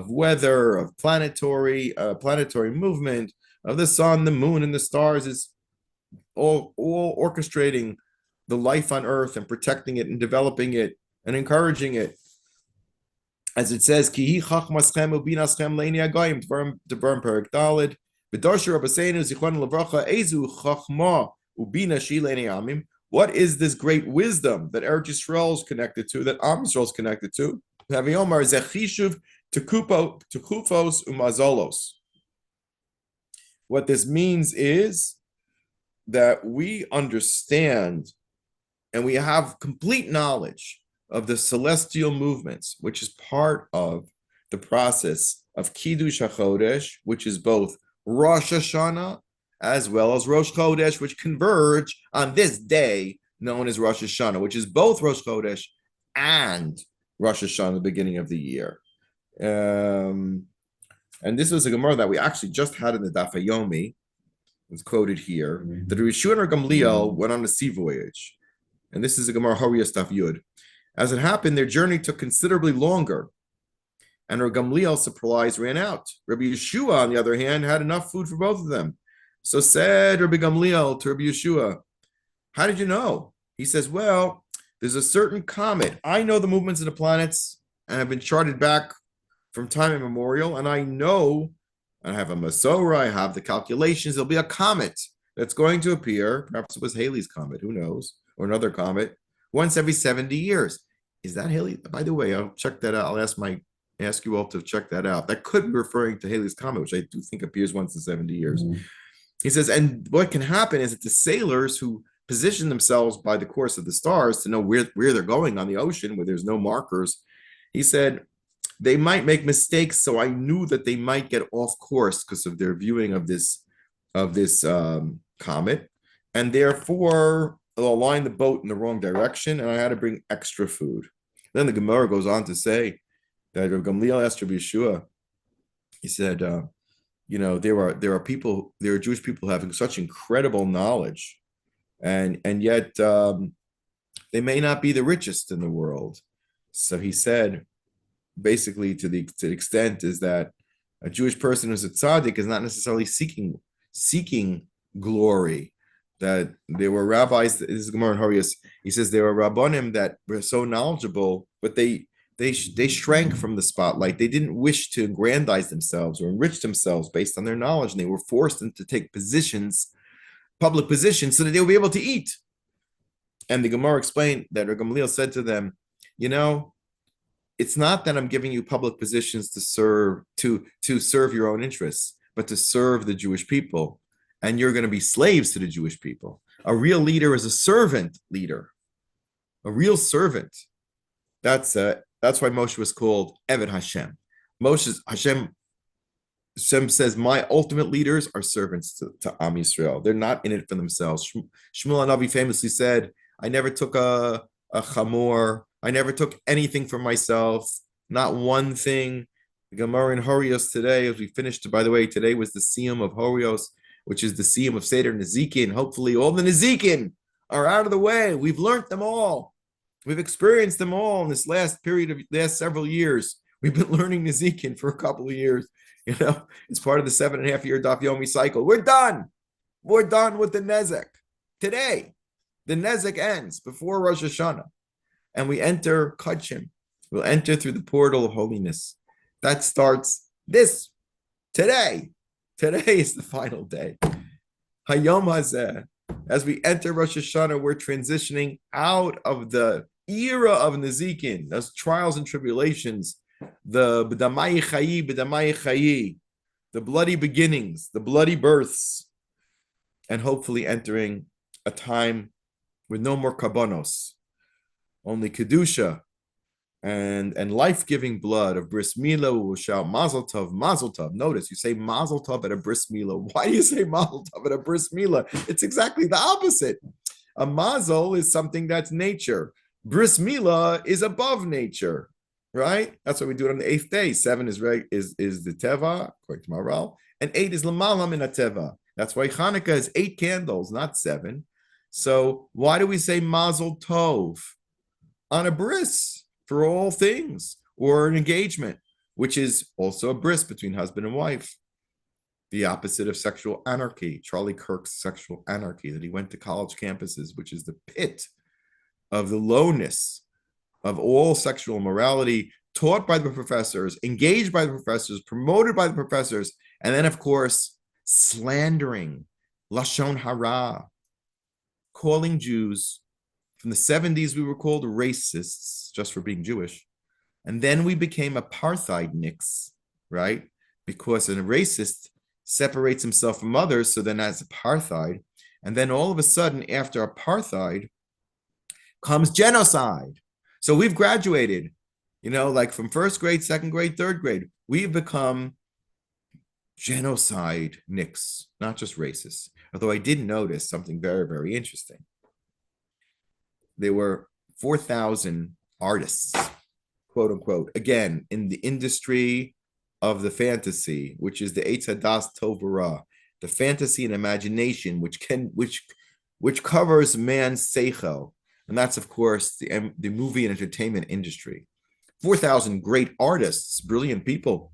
weather, of planetary movement, of the sun, the moon, and the stars, is all orchestrating the life on Earth and protecting it and developing it and encouraging it. As it says, Kihi chachmaschem ubinaschem leini agayim Devarim Perek Daled v'dosher Rabbeinu zichron levracha ezu chachma ubina shi leini amim. What is this great wisdom that Eretz Yisrael is connected to, that Am Yisrael is connected to? Haviyomar zechishuv tekufos umazolos. What this means is that we understand and we have complete knowledge of the celestial movements, which is part of the process of Kiddush HaChodesh, which is both Rosh Hashanah as well as Rosh Chodesh, which converge on this day known as Rosh Hashanah, which is both Rosh Chodesh and Rosh Hashanah, the beginning of the year. And this was a Gemara that we actually just had in the Daf Yomi. It's quoted here that Rishon or Gamliel went on a sea voyage. And this is a Gemara Horiya Daf Yud. As it happened, their journey took considerably longer, and Rabbi Gamliel's supplies ran out. Rabbi Yeshua, on the other hand, had enough food for both of them. So said Rabbi Gamliel to Rabbi Yeshua, how did you know? He says, well, there's a certain comet. I know the movements of the planets and have been charted back from time immemorial, and I know, I have a Masorah, I have the calculations, there'll be a comet that's going to appear. Perhaps it was Halley's comet, who knows, or another comet, once every 70 years. Is that Halley? By the way, I'll check that out. I'll ask you all to check that out. That could be referring to Halley's comet, which I do think appears once in 70 years. He says, and what can happen is that the sailors who position themselves by the course of the stars to know where they're going on the ocean, where there's no markers, he said, they might make mistakes. So I knew that they might get off course because of their viewing of this comet, and therefore they'll align the boat in the wrong direction, and I had to bring extra food. Then the Gemara goes on to say that Rabbi Gamliel asked Rabbi Yeshua, he said, there are Jewish people having such incredible knowledge, and yet they may not be the richest in the world. So he said, basically, to the extent is that a Jewish person who's a tzaddik is not necessarily seeking glory. That there were rabbis, this is Gemara in Horius, he says there were rabbonim that were so knowledgeable, but they shrank from the spotlight. They didn't wish to aggrandize themselves or enrich themselves based on their knowledge, and they were forced to take public positions, so that they would be able to eat. And the Gemara explained that Rabbi Gamliel said to them, it's not that I'm giving you public positions to serve your own interests, but to serve the Jewish people. And you're going to be slaves to the Jewish people. A real leader is a servant leader, a real servant. That's why Moshe was called Eved Hashem. Hashem says, my ultimate leaders are servants to Am Yisrael. They're not in it for themselves. Shmuel HaNavi famously said, I never took a chamor. I never took anything for myself, not one thing. The Gemara in Horios today, as we finished, by the way, today was the Siyum of Horios, which is the Siyum of Seder Nezikin. Hopefully all the Nezikin are out of the way. We've learned them all. We've experienced them all in this last several years. We've been learning Nezikin for a couple of years. It's part of the 7.5-year Daf Yomi cycle. We're done. We're done with the Nezek. Today, the Nezek ends before Rosh Hashanah. And we enter Kachim. We'll enter through the portal of holiness. That starts today. Today is the final day. Hayom Hazeh. As we enter Rosh Hashanah, we're transitioning out of the era of Nezikin, those trials and tribulations, the B'damai Chayi, the bloody beginnings, the bloody births, and hopefully entering a time with no more Kabanos, only Kedusha, and life-giving blood of bris milah. We will shout Mazel Tov, Mazel Tov. Notice you say Mazel Tov at a bris milah. Why do you say Mazel Tov at a bris milah? It's exactly the opposite. A mazel is something that's nature. Bris milah is above nature, right? That's why we do it on the 8th day. 7 is the teva, according to Maral, and 8 is l'malam min teva. That's why Hanukkah is 8 candles, not 7. So why do we say Mazel Tov on a bris? For all things, or an engagement, which is also a bris between husband and wife. The opposite of sexual anarchy, Charlie Kirk's sexual anarchy, that he went to college campuses, which is the pit of the lowness of all sexual morality, taught by the professors, engaged by the professors, promoted by the professors, and then, of course, slandering, lashon hara, calling Jews. From the 70s, we were called racists just for being Jewish. And then we became apartheidniks, right? Because a racist separates himself from others, so then that's apartheid. And then all of a sudden, after apartheid, comes genocide. So we've graduated, like from 1st grade, 2nd grade, 3rd grade. We've become genocide nicks, not just racists. Although I did notice something very, very interesting. There were 4,000 artists, quote unquote, again, in the industry of the fantasy, which is the Eitz Hadas Tov Ra, the fantasy and imagination, which covers man's seichel, and that's of course the movie and entertainment industry. 4,000 great artists, brilliant people,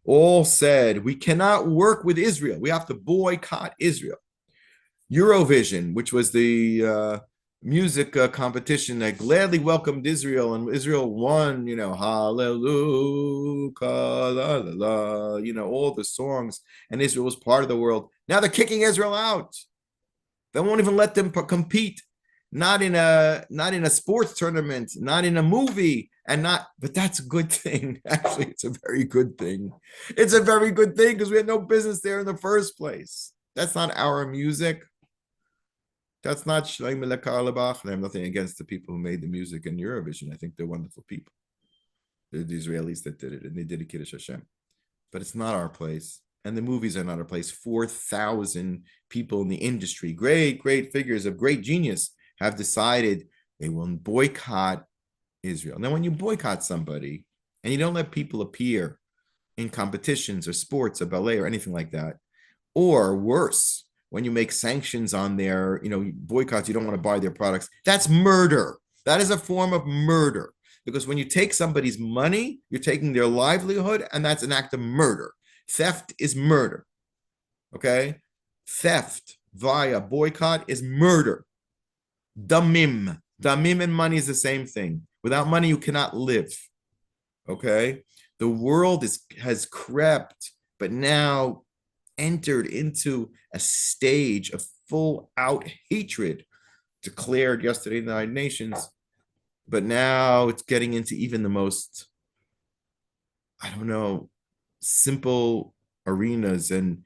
all said we cannot work with Israel. We have to boycott Israel. Eurovision, which was the music competition that gladly welcomed Israel, and Israel won, hallelujah, la, la, la, all the songs, and Israel was part of the world. Now they're kicking Israel out. They won't even let them compete, not in a sports tournament, not in a movie, but that's a good thing. Actually, it's a very good thing. It's a very good thing because we had no business there in the first place. That's not our music. That's not Shleim Lekarlebach. I have nothing against the people who made the music in Eurovision. I think they're wonderful people. They're the Israelis that did it, and they did it Kiddush Hashem. But it's not our place, and the movies are not our place. 4,000 people in the industry, great figures of great genius, have decided they will boycott Israel. Now, when you boycott somebody and you don't let people appear in competitions or sports or ballet or anything like that, or worse, when you make sanctions on their, boycotts, you don't want to buy their products, that's murder. That is a form of murder. Because when you take somebody's money, you're taking their livelihood, and that's an act of murder. Theft is murder. Okay? Theft via boycott is murder. Damim and money is the same thing. Without money, you cannot live. Okay? The world has crept, but now entered into a stage of full out hatred declared yesterday in the United Nations, but now it's getting into even the most, simple arenas. And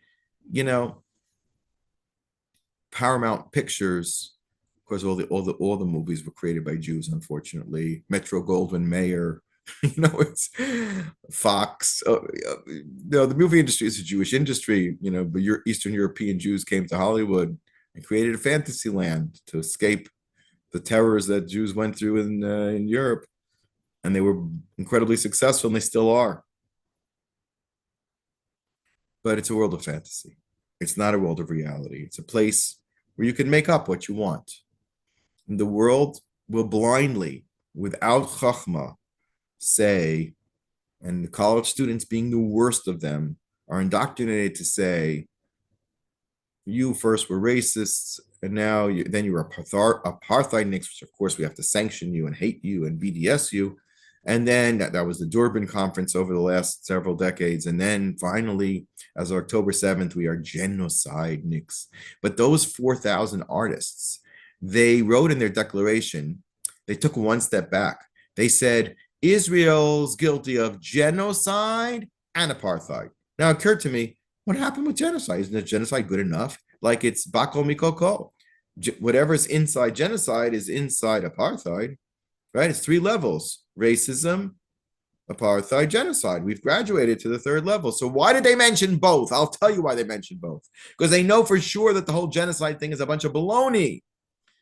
Paramount Pictures, of course, all the movies were created by Jews, unfortunately. Metro Goldwyn Mayer, it's Fox. The movie industry is a Jewish industry, but your Eastern European Jews came to Hollywood and created a fantasy land to escape the terrors that Jews went through in Europe, and they were incredibly successful, and they still are. But it's a world of fantasy. It's not a world of reality. It's a place where you can make up what you want. And the world will blindly, without chachma, say, and the college students being the worst of them, are indoctrinated to say, you first were racists, and now then you're apartheidniks, which of course we have to sanction you and hate you and BDS you. And then that was the Durban conference over the last several decades. And then finally, as of October 7th, we are genocidniks. But those 4,000 artists, they wrote in their declaration, they took one step back. They said, Israel's guilty of genocide and apartheid. Now it occurred to me, what happened with genocide? Isn't genocide good enough? Like it's bako mikoko. Whatever's inside genocide is inside apartheid, right? It's 3 levels: racism, apartheid, genocide. We've graduated to the 3rd level. So why did they mention both? I'll tell you why they mentioned both. Because they know for sure that the whole genocide thing is a bunch of baloney.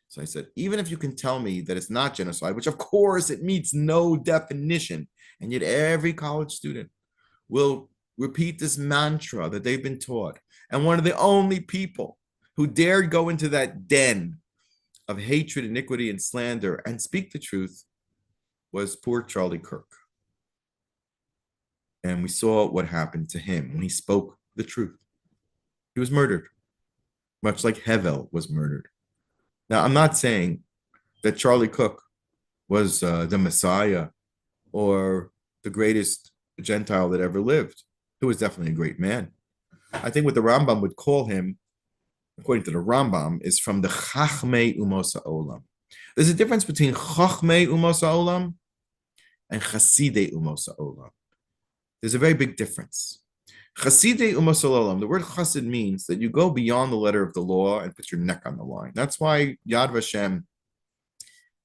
So I said, even if you can tell me that it's not genocide, which of course it meets no definition, and yet every college student will repeat this mantra that they've been taught. And one of the only people who dared go into that den of hatred, iniquity, and slander and speak the truth was poor Charlie Kirk. And we saw what happened to him when he spoke the truth. He was murdered, much like Hevel was murdered. Now, I'm not saying that Charlie Cook was the Messiah or the greatest Gentile that ever lived. He was definitely a great man. I think what the Rambam would call him, according to the Rambam, is from the Chachmei Umos HaOlam. There's a difference between Chachmei Umos HaOlam and Chasidei Umos HaOlam. There's a very big difference. Chasidei Umos HaOlam, the word chassid means that you go beyond the letter of the law and put your neck on the line. That's why Yad Vashem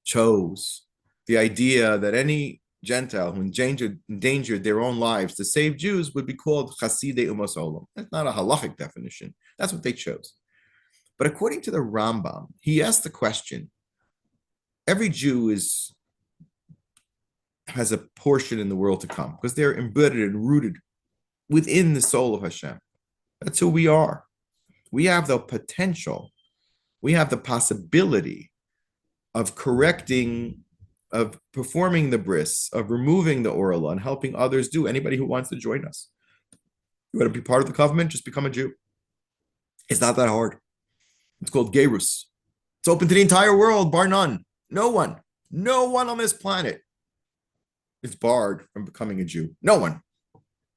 chose the idea that any Gentile who endangered their own lives to save Jews would be called Chasidei Umos HaOlam. That's not a halachic definition. That's what they chose. But according to the Rambam, he asked the question, every Jew is has a portion in the world to come because they're embedded and rooted within the soul of Hashem. That's who we are. We have the potential, we have the possibility of correcting, of performing the bris, of removing the orla and helping others do. Anybody who wants to join us. You want to be part of the covenant, just become a Jew. It's not that hard. It's called Gerus. It's open to the entire world, bar none. No one on this planet is barred from becoming a Jew. No one.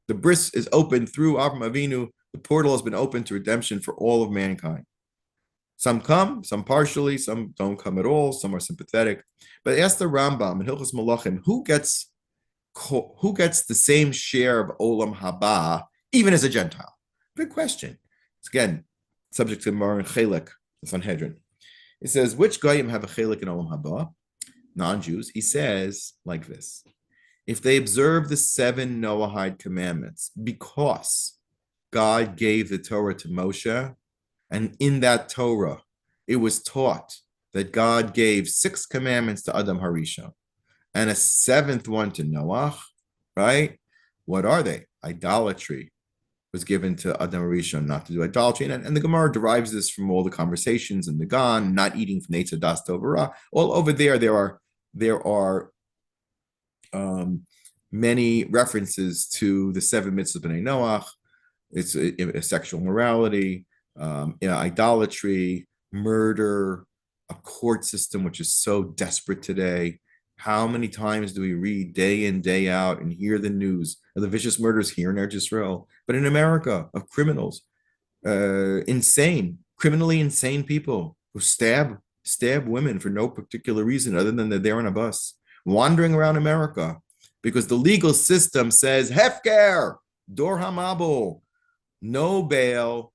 The bris is open through Avraham Avinu. The portal has been open to redemption for all of mankind. Some come, some partially, some don't come at all, some are sympathetic. But ask the Rambam in Hilchos Malachim, who gets the same share of Olam Haba, even as a Gentile? Good question. It's again subject to Mar Chelek, the Sanhedrin. It says, which Goyim have a Chelek in Olam Haba? Non-Jews. He says like this: if they observe the 7 Noahide commandments, because God gave the Torah to Moshe, and in that Torah, it was taught that God gave 6 commandments to Adam Harishon and a 7th one to Noah, right? What are they? Idolatry was given to Adam Harishon not to do idolatry. And the Gemara derives this from all the conversations in the Gan, not eating from Eitz Das Tovara. All over there are many references to the 7 mitzvahs of Bnei Noach. It's a sexual morality, idolatry, murder, a court system which is so desperate today. How many times do we read day in, day out and hear the news of the vicious murders here in Eretz Yisrael, but in America, of criminals, criminally insane people who stab women for no particular reason other than that they're on a bus, wandering around America because the legal system says, Hefker, Dor Hamabul, no bail,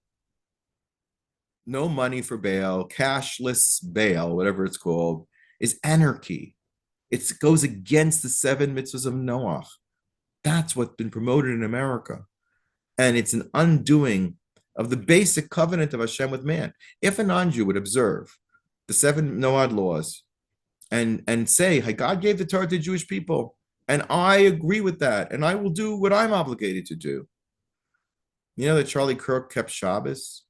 no money for bail, cashless bail, whatever it's called, is anarchy. It goes against the 7 mitzvahs of Noah. That's what's been promoted in America. And it's an undoing of the basic covenant of Hashem with man. If a non-Jew would observe the 7 Noahide laws and say, hey, God gave the Torah to Jewish people, and I agree with that, and I will do what I'm obligated to do. You know that Charlie Kirk kept Shabbos?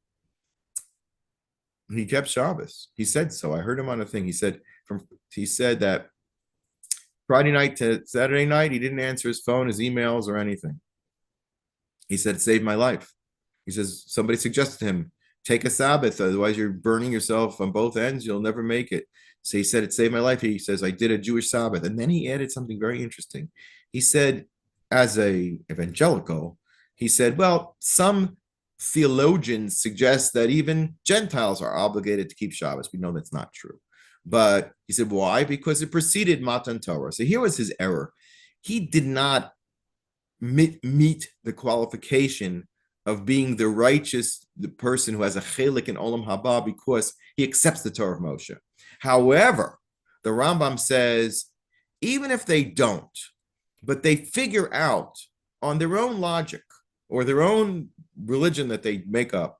He kept Shabbos. He said so. I heard him on a thing. He said that Friday night to Saturday night, he didn't answer his phone, his emails, or anything. He said, it saved my life. He says, somebody suggested to him, take a Sabbath, otherwise you're burning yourself on both ends, you'll never make it. So he said, it saved my life. He says, I did a Jewish Sabbath. And then he added something very interesting. He said, as a evangelical, he said, well, some theologians suggest that even Gentiles are obligated to keep Shabbos. We know that's not true. But he said, why? Because it preceded Matan Torah. So here was his error. He did not meet the qualification of being the person who has a chelik in Olam Haba because he accepts the Torah of Moshe. However, the Rambam says, even if they don't, but they figure out on their own logic or their own religion that they make up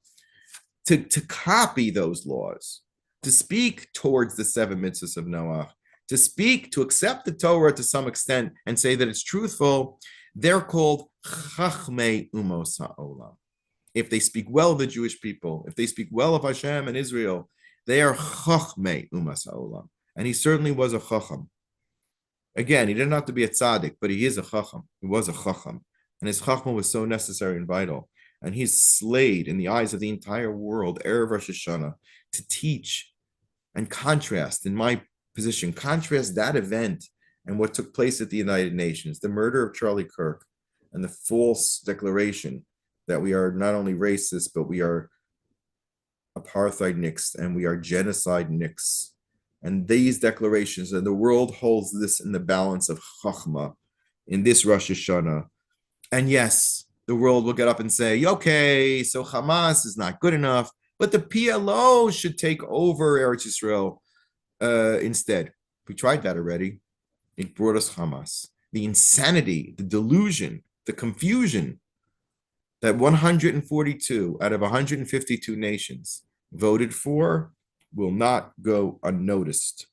to copy those laws, to speak towards the 7 mitzvahs of Noah, to accept the Torah to some extent and say that it's truthful, they're called Chachmei Umos HaOlam. If they speak well of the Jewish people, if they speak well of Hashem and Israel, they are Chachmei Umos HaOlam. And he certainly was a Chacham. Again, he didn't have to be a tzaddik, but he is a Chacham. He was a Chacham. And his Chachma was so necessary and vital. And he's slayed in the eyes of the entire world, Erev Rosh Hashanah, to teach and contrast, in my position, contrast that event and what took place at the United Nations, the murder of Charlie Kirk and the false declaration that we are not only racist, but we are apartheid nicks and we are genocide nicks. And these declarations, and the world holds this in the balance of Chachma in this Rosh Hashanah. And yes, the world will get up and say, okay, so Hamas is not good enough, but the PLO should take over Eretz Yisrael instead. We tried that already. It brought us Hamas. The insanity, the delusion, the confusion that 142 out of 152 nations voted for will not go unnoticed.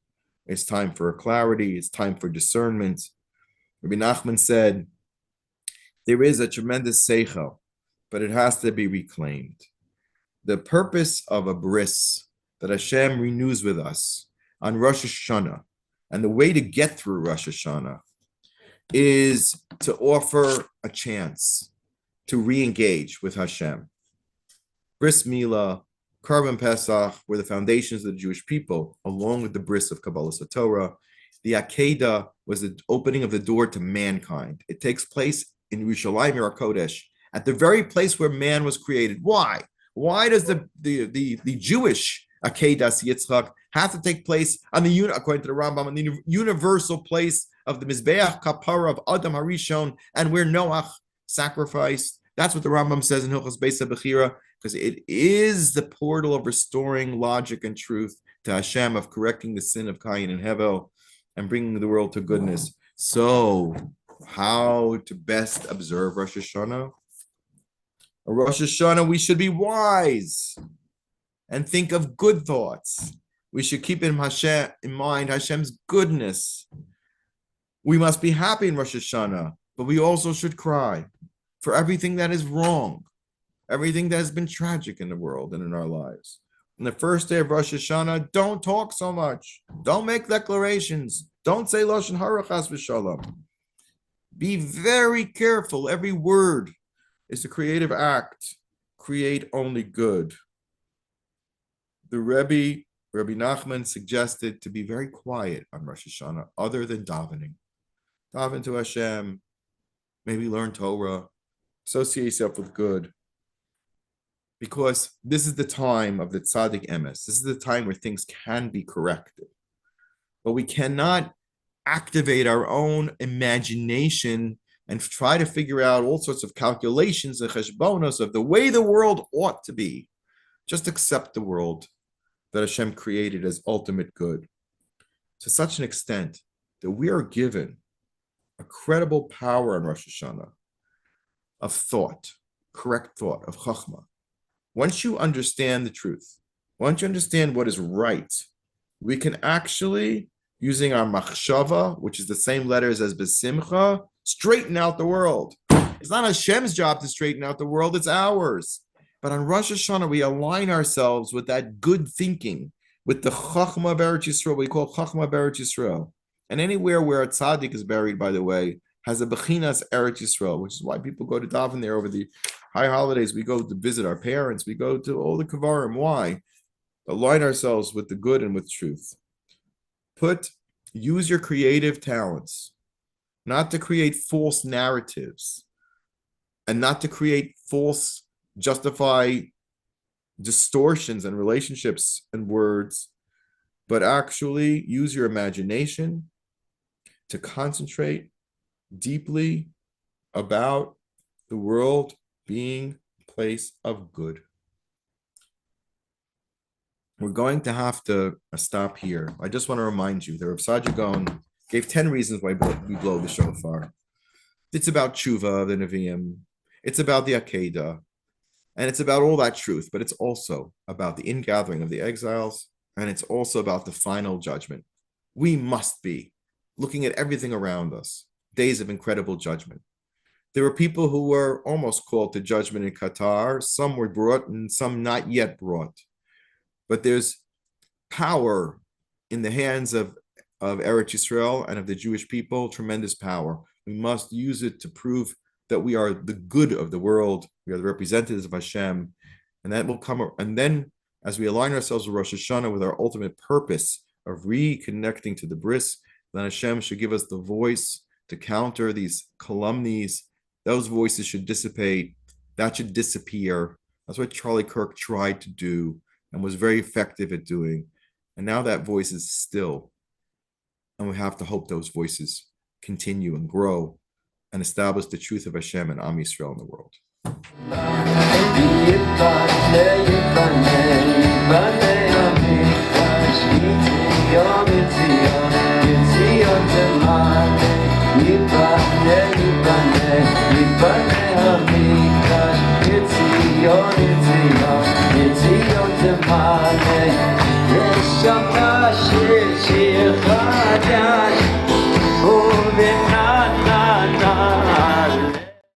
It's time for clarity. It's time for discernment. Rabbi Nachman said, there is a tremendous seichel, but it has to be reclaimed. The purpose of a bris that Hashem renews with us on Rosh Hashanah, and the way to get through Rosh Hashanah is to offer a chance to re-engage with Hashem. Bris Milah, Karban Pesach were the foundations of the Jewish people, along with the bris of Kabbalah Torah. The Akedah was the opening of the door to mankind. It takes place in Yerushalayim Kodesh, at the very place where man was created. Why? Why does the Jewish Akedas Yitzchak have to take place on the according to the Rambam, on the universal place of the Mizbeach Kapara of Adam Harishon, and where Noach sacrificed? That's what the Rambam says in Hilchos Beis Bechira, because it is the portal of restoring logic and truth to Hashem, of correcting the sin of Cain and Hevel, and bringing the world to goodness. So, how to best observe Rosh Hashanah? A Rosh Hashanah, we should be wise and think of good thoughts. We should keep in mind Hashem's goodness. We must be happy in Rosh Hashanah, but we also should cry for everything that is wrong, everything that has been tragic in the world and in our lives. On the first day of Rosh Hashanah, don't talk so much. Don't make declarations. Don't say Lashon Hara Chas v'Shalom. Be very careful. Every word is a creative act. Create only good. The Rabbi Nachman suggested to be very quiet on Rosh Hashanah, other than davening. Daven to Hashem, maybe learn Torah, associate yourself with good. Because this is the time of the tzaddik emes. This is the time where things can be corrected. But we cannot activate our own imagination and try to figure out all sorts of calculations and cheshbonos of the way the world ought to be. Just accept the world that Hashem created as ultimate good, to such an extent that we are given a credible power on Rosh Hashanah of thought, correct thought, of chachma. Once you understand the truth, once you understand what is right, we can actually, using our machshava, which is the same letters as besimcha, straighten out the world. It's not Hashem's job to straighten out the world, it's ours. But on Rosh Hashanah, we align ourselves with that good thinking, with the chachma of Eretz Yisrael, we call chachma of Eretz Yisrael. And anywhere where a tzaddik is buried, by the way, has a bechinas Eretz Yisrael, which is why people go to daven there over the high holidays. We go to visit our parents. We go to all the kavarim. Why? Align ourselves with the good and with truth. Use your creative talents, not to create false narratives, and not to create justify distortions and relationships and words, but actually use your imagination to concentrate deeply about the world being a place of good. We're going to have to stop here. I just want to remind you that Rav Saadia Gaon gave 10 reasons why we blow the shofar. It's about tshuva, the Nevi'im. It's about the Akedah. And it's about all that truth, but it's also about the ingathering of the exiles, and it's also about the final judgment. We must be looking at everything around us, days of incredible judgment. There were people who were almost called to judgment in Qatar. Some were brought and some not yet brought. But there's power in the hands of Eretz Yisrael and of the Jewish people, tremendous power. We must use it to prove that we are the good of the world. We are the representatives of Hashem. And that will come. And then as we align ourselves with Rosh Hashanah with our ultimate purpose of reconnecting to the bris, then Hashem should give us the voice to counter these calumnies. Those voices should dissipate. That should disappear. That's what Charlie Kirk tried to do and was very effective at doing. And now that voice is still. And we have to hope those voices continue and grow and establish the truth of Hashem and Am Yisrael in the world. Shir Shir Chadasha